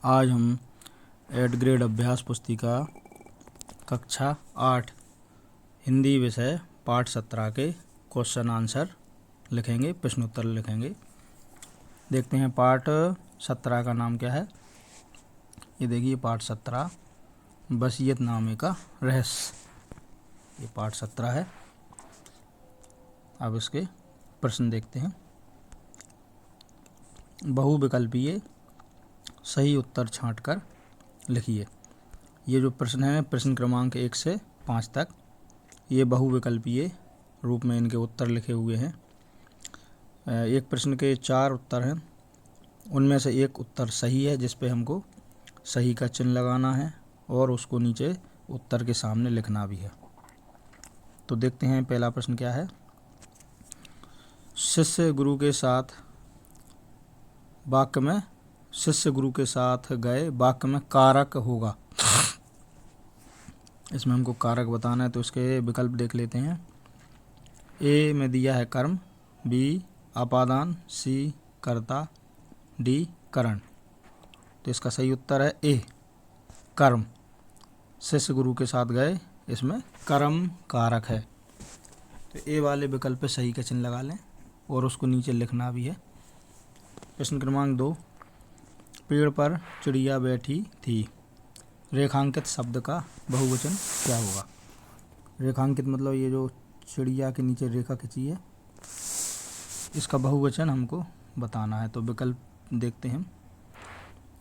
आज हम 8th grade अभ्यास पुस्तिका कक्षा 8 हिंदी विषय पाठ 17 के क्वेश्चन आंसर लिखेंगे, प्रश्नोत्तर लिखेंगे। देखते हैं पाठ 17 का नाम क्या है। ये देखिए पाठ 17 वसीयत नामे का रहस्य, ये पाठ 17 है। अब इसके प्रश्न देखते हैं। बहुविकल्पीय सही उत्तर छांटकर लिखिए। ये जो प्रश्न है प्रश्न क्रमांक 1 से 5 तक, ये बहुविकल्पीय रूप में इनके उत्तर लिखे हुए हैं। एक प्रश्न के 4 उत्तर हैं, उनमें से एक उत्तर सही है जिस पे हमको सही का चिन्ह लगाना है और उसको नीचे उत्तर के सामने लिखना भी है। तो देखते हैं पहला प्रश्न क्या है। शिष्य गुरु के साथ वाक्य में, शिष्य गुरु के साथ गए वाक्य में कारक होगा। इसमें हमको कारक बताना है, तो इसके विकल्प देख लेते हैं। ए में दिया है कर्म, बी अपादान, सी कर्ता, डी करण। तो इसका सही उत्तर है ए कर्म। शिष्य गुरु के साथ गए, इसमें कर्म कारक है। तो ए वाले विकल्प पे सही का चिन्ह लगा लें और उसको नीचे लिखना भी है। प्रश्न क्रमांक 2, पेड़ पर चिड़िया बैठी थी। रेखांकित शब्द का बहुवचन क्या होगा। रेखांकित मतलब ये जो चिड़िया के नीचे रेखा खींची है, इसका बहुवचन हमको बताना है। तो विकल्प देखते हैं।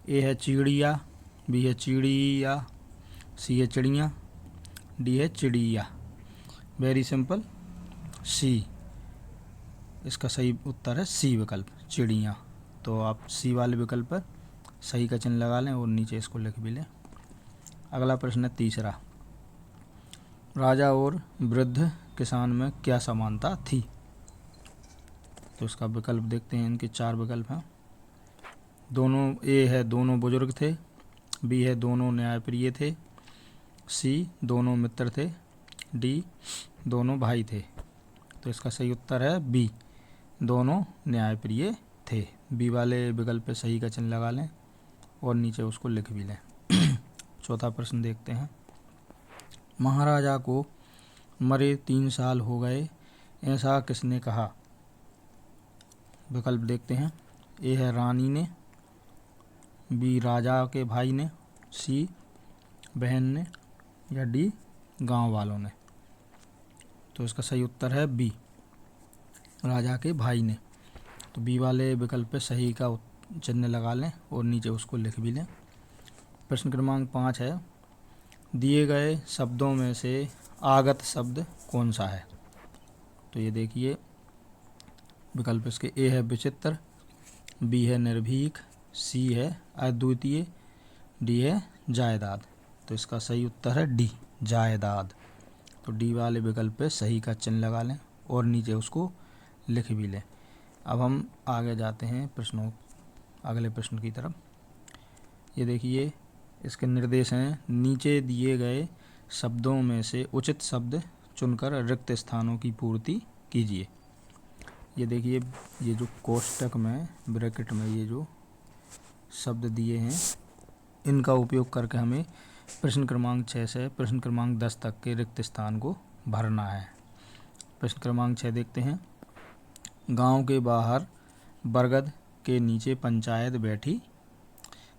ए है चिड़िया, बी है चिड़िया, सी है चिड़िया, डी है चिड़िया। वेरी सिंपल, सी। इसका सही उत्तर है सी विकल्प, चिड़िया। तो आप सी वाले विकल्प पर सही का चिन्ह लगा लें और नीचे इसको लिख भी लें। अगला प्रश्न है तीसरा। राजा और वृद्ध किसान में क्या समानता थी। तो इसका विकल्प देखते हैं। इनके 4 विकल्प हैं। दोनों, ए है दोनों बुजुर्ग थे, बी है दोनों न्यायप्रिय थे, सी दोनों मित्र थे, डी दोनों भाई थे। तो इसका सही उत्तर है बी, दोनों न्यायप्रिय थे। बी वाले विकल्प पे सही का चिन्ह लगा लें और नीचे उसको लिख भी लें। चौथा प्रश्न देखते हैं। महाराजा को मरे 3 साल हो गए, ऐसा किसने कहा। विकल्प देखते हैं। ए है रानी ने, बी राजा के भाई ने, सी बहन ने, या डी गांव वालों ने। तो इसका सही उत्तर है बी, राजा के भाई ने। तो बी वाले विकल्प पे सही का चिन्ह लगा लें और नीचे उसको लिख भी लें। प्रश्न क्रमांक 5 है। दिए गए शब्दों में से आगत शब्द कौन सा है। तो ये देखिए विकल्प इसके। ए है विचित्र, बी है निर्भीक, सी है अद्वितीय, डी है जायदाद। तो इसका सही उत्तर है डी, जायदाद। तो डी वाले विकल्प पे सही का चिन्ह लगा लें और नीचे उसको लिख भी लें। अब हम आगे जाते हैं अगले प्रश्न की तरफ। ये देखिए इसके निर्देश हैं। नीचे दिए गए शब्दों में से उचित शब्द चुनकर रिक्त स्थानों की पूर्ति कीजिए। ये देखिए, ये जो कोष्टक में ब्रैकेट में ये जो शब्द दिए हैं, इनका उपयोग करके हमें प्रश्न क्रमांक 6 से प्रश्न क्रमांक 10 तक के रिक्त स्थान को भरना है। प्रश्न क्रमांक 6 देखते हैं। गांव के बाहर बरगद के नीचे पंचायत बैठी।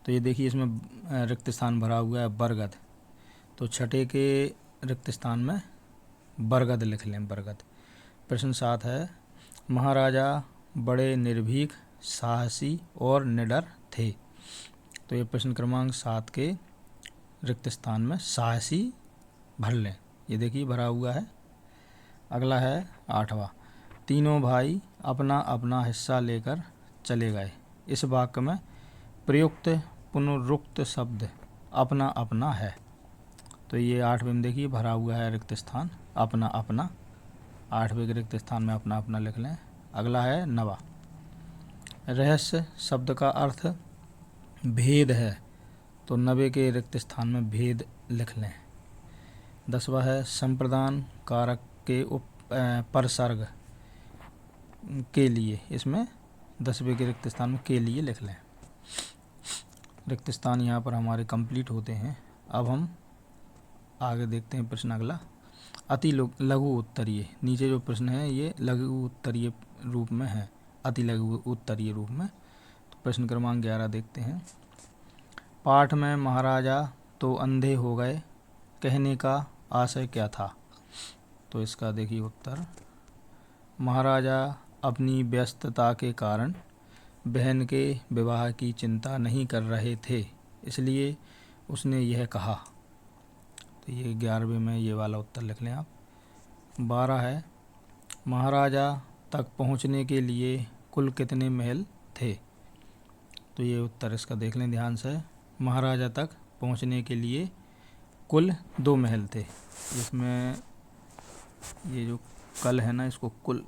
तो ये देखिए इसमें रिक्त स्थान भरा हुआ है बरगद। तो छठे के रिक्त स्थान में बरगद लिख लें, बरगद। प्रश्न 7 है। महाराजा बड़े निर्भीक, साहसी और निडर थे। तो ये प्रश्न क्रमांक 7 के रिक्त स्थान में साहसी भर लें। ये देखिए भरा हुआ है। अगला है 8वां। तीनों भाई अपना अपना हिस्सा लेकर चले गए। इस वाक्य में प्रयुक्त पुनरुक्त शब्द अपना अपना है। तो ये 8वें में देखिए भरा हुआ है रिक्त स्थान अपना अपना। 8वें के रिक्त स्थान में अपना अपना लिख लें। अगला है 9वां। रहस्य शब्द का अर्थ भेद है। तो 9वें के रिक्त स्थान में भेद लिख लें। 10वां है संप्रदान कारक के परसर्ग के लिए। इसमें 10वें के रिक्त स्थान में के लिए लिख लें। रिक्त स्थान यहाँ पर हमारे कंप्लीट होते हैं। अब हम आगे देखते हैं प्रश्न अगला। अति लघु उत्तरीय, नीचे जो प्रश्न है ये लघु उत्तरीय रूप में है, अति लघु उत्तरीय रूप में। तो प्रश्न क्रमांक 11 देखते हैं। पाठ में महाराजा तो अंधे हो गए कहने का आशय क्या था? तो इसका देखिए उत्तर, महाराजा अपनी व्यस्तता के कारण बहन के विवाह की चिंता नहीं कर रहे थे, इसलिए उसने यह कहा। तो ये 11वें में ये वाला उत्तर लिख लें आप। 12 है, महाराजा तक पहुंचने के लिए कुल कितने महल थे? तो ये उत्तर इसका देख लें ध्यान से। महाराजा तक पहुंचने के लिए कुल 2 महल थे। इसमें ये जो कल है ना, इसको कुल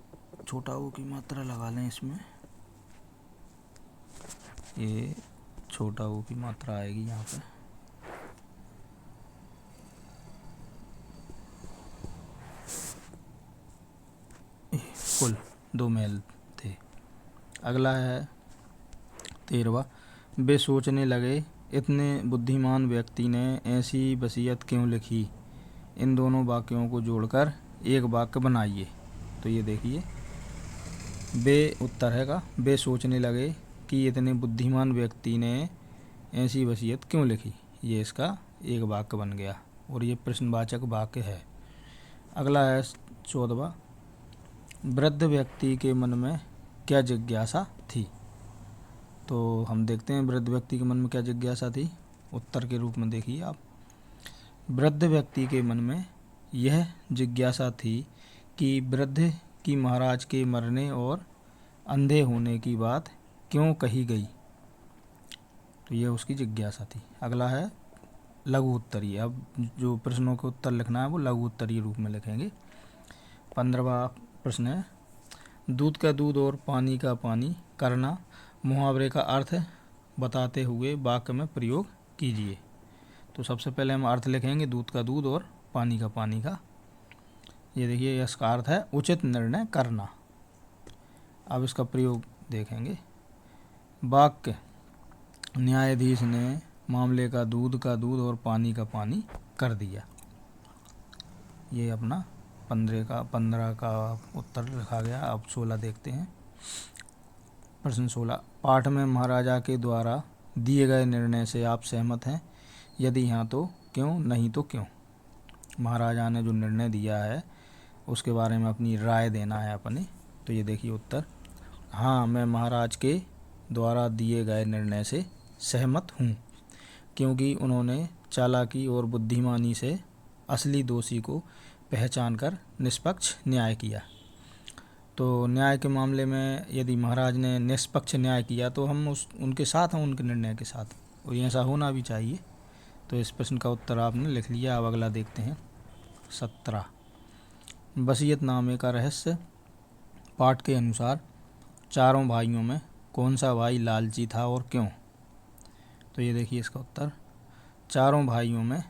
छोटा ओ की मात्रा लगा लें। इसमें ये छोटा ओ की मात्रा आएगी यहाँ पे। कुल 2 महल थे। अगला है 13वां, वे सोचने लगे इतने बुद्धिमान व्यक्ति ने ऐसी वसीयत क्यों लिखी? इन दोनों वाक्यों को जोड़कर एक वाक्य बनाइए। तो ये देखिए, वे उत्तर हैगा, वे सोचने लगे कि इतने बुद्धिमान व्यक्ति ने ऐसी वसीयत क्यों लिखी। ये इसका एक वाक्य बन गया और ये प्रश्नवाचक वाक्य है। अगला है 14वां, वृद्ध व्यक्ति के मन में क्या जिज्ञासा थी? तो हम देखते हैं वृद्ध व्यक्ति के मन में क्या जिज्ञासा थी। उत्तर के रूप में देखिए आप, वृद्ध व्यक्ति के मन में यह जिज्ञासा थी कि वृद्ध की महाराज के मरने और अंधे होने की बात क्यों कही गई। तो यह उसकी जिज्ञासा थी। अगला है लघु उत्तरीय। अब जो प्रश्नों के उत्तर लिखना है वो लघु उत्तरीय रूप में लिखेंगे। 15वां प्रश्न है, दूध का दूध और पानी का पानी करना मुहावरे का अर्थ बताते हुए वाक्य में प्रयोग कीजिए। तो सबसे पहले हम अर्थ लिखेंगे दूध का दूध और पानी का पानी का। ये देखिए, इसका अर्थ है उचित निर्णय करना। अब इसका प्रयोग देखेंगे। वाक्य, न्यायाधीश ने मामले का दूध और पानी का पानी कर दिया। ये अपना 15 का उत्तर लिखा गया। अब 16 देखते हैं। प्रश्न 16, पाठ में महाराजा के द्वारा दिए गए निर्णय से आप सहमत हैं? यदि हाँ तो क्यों, नहीं तो क्यों? महाराजा ने जो निर्णय दिया है उसके बारे में अपनी राय देना है अपने। तो ये देखिए उत्तर, हाँ मैं महाराज के द्वारा दिए गए निर्णय से सहमत हूँ, क्योंकि उन्होंने चालाकी और बुद्धिमानी से असली दोषी को पहचान कर निष्पक्ष न्याय किया। तो न्याय के मामले में यदि महाराज ने निष्पक्ष न्याय किया तो हम उनके साथ हैं, उनके निर्णय के साथ, और ऐसा होना भी चाहिए। तो इस प्रश्न का उत्तर आपने लिख लिया। अब अगला देखते हैं। 17, वसीयतनामे का रहस्य। पाठ के अनुसार चारों भाइयों में कौन सा भाई लालची था और क्यों? तो ये देखिए इसका उत्तर, चारों भाइयों में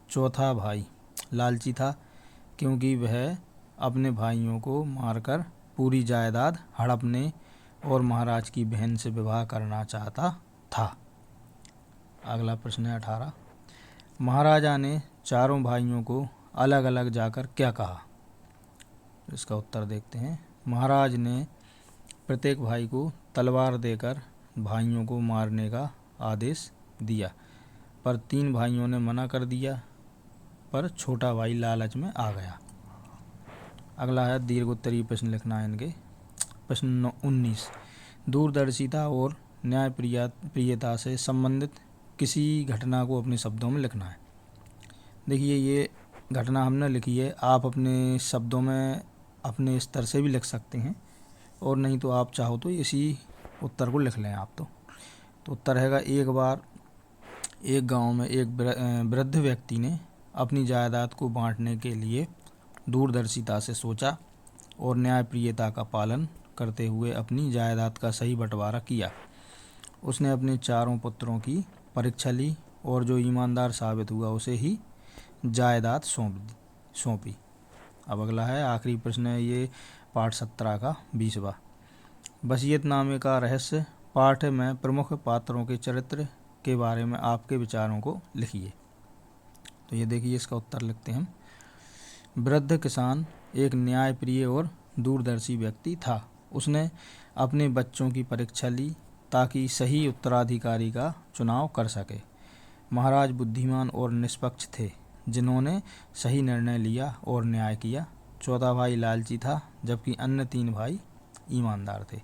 चौथा भाई लालची था, क्योंकि वह अपने भाइयों को मारकर पूरी जायदाद हड़पने और महाराज की बहन से विवाह करना चाहता था। अगला प्रश्न है 18, महाराजा ने चारों भाइयों को अलग अलग जाकर क्या कहा? इसका उत्तर देखते हैं। महाराज ने प्रत्येक भाई को तलवार देकर भाइयों को मारने का आदेश दिया, पर 3 भाइयों ने मना कर दिया, पर छोटा भाई लालच में आ गया। अगला है दीर्घ उत्तरीय प्रश्न लिखना है इनके। प्रश्न 19, दूरदर्शिता और न्यायप्रियता से संबंधित किसी घटना को अपने शब्दों में लिखना है। देखिए ये घटना हमने लिखी है, आप अपने शब्दों में अपने स्तर से भी लिख सकते हैं, और नहीं तो आप चाहो तो इसी उत्तर को लिख लें आप। तो उत्तर हैगा, एक बार एक गांव में एक वृद्ध व्यक्ति ने अपनी जायदाद को बांटने के लिए दूरदर्शिता से सोचा और न्यायप्रियता का पालन करते हुए अपनी जायदाद का सही बंटवारा किया। उसने अपने चारों पुत्रों की परीक्षा ली और जो ईमानदार साबित हुआ उसे ही जायदाद सौंपी। अब अगला है आखिरी प्रश्न है ये पाठ 17 का 20वां, वसीयतनामे का रहस्य। पाठ में प्रमुख पात्रों के चरित्र के बारे में आपके विचारों को लिखिए। तो ये देखिए इसका उत्तर लिखते हैं हम। वृद्ध किसान एक न्यायप्रिय और दूरदर्शी व्यक्ति था। उसने अपने बच्चों की परीक्षा ली ताकि सही उत्तराधिकारी का चुनाव कर सके। महाराज बुद्धिमान और निष्पक्ष थे, जिन्होंने सही निर्णय लिया और न्याय किया। चौथा भाई लालची था, जबकि अन्य 3 भाई ईमानदार थे।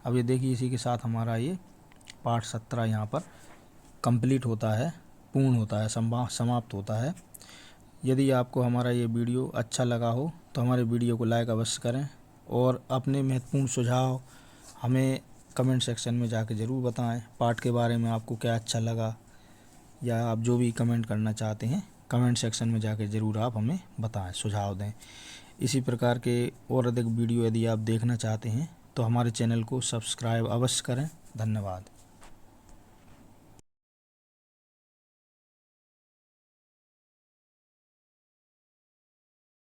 अब ये देखिए इसी के साथ हमारा ये पाठ 17 यहाँ पर कंप्लीट होता है, पूर्ण होता है, समाप्त होता है। यदि आपको हमारा ये वीडियो अच्छा लगा हो तो हमारे वीडियो को लाइक अवश्य करें और अपने महत्वपूर्ण सुझाव हमें कमेंट सेक्शन में जाके ज़रूर बताएं। पाठ के बारे में आपको क्या अच्छा लगा या आप जो भी कमेंट करना चाहते हैं कमेंट सेक्शन में जाके ज़रूर आप हमें बताएं, सुझाव दें। इसी प्रकार के और अधिक वीडियो यदि आप देखना चाहते हैं तो हमारे चैनल को सब्सक्राइब अवश्य करें। धन्यवाद।